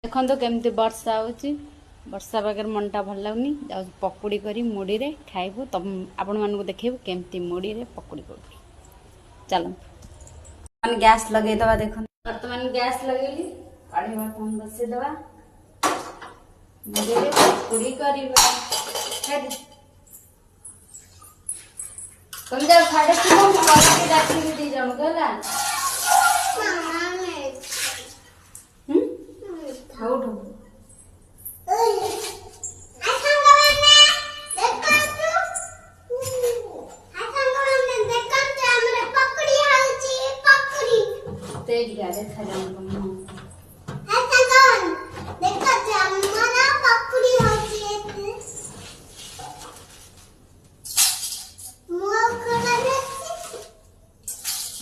देखो तो केमती वर्षा होची वर्षा पाखे मनटा भल लगुनि जा पकुड़ी करी मुड़ी रे खाइबू तब आपण मानू देखेबू केमती मुड़ी रे पकुड़ी कर चलो मन गैस लगे दवा देखो वर्तमान गैस लगेली काढ़ी बर्तन बसे दवा मुड़ी रे पकुड़ी करबा हेड तुम जा खाड़े छी हम करके डाकी दी जण गला खाउठो तेज गारे खजान को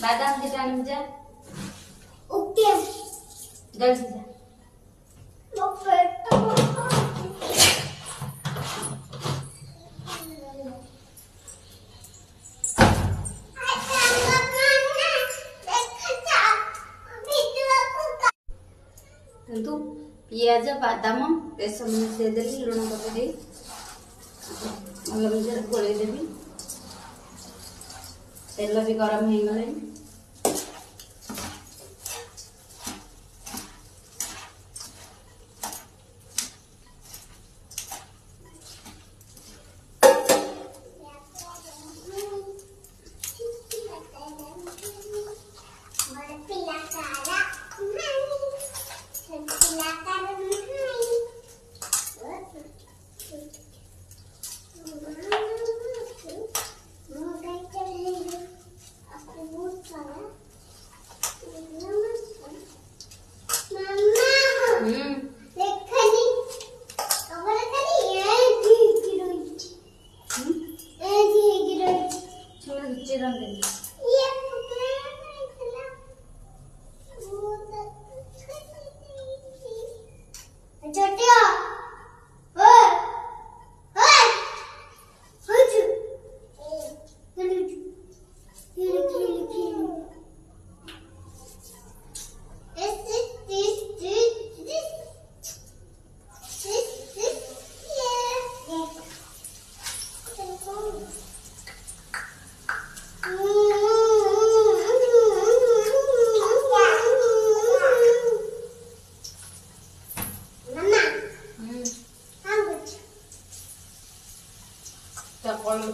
बादाम की टाइम जा ओके जल्दी जा तू पियाज बादाम बेसन मिसई देली लुण पकई अलग गोल देवी तेल भी गरम हो गले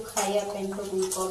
खाया पेन तो करूँ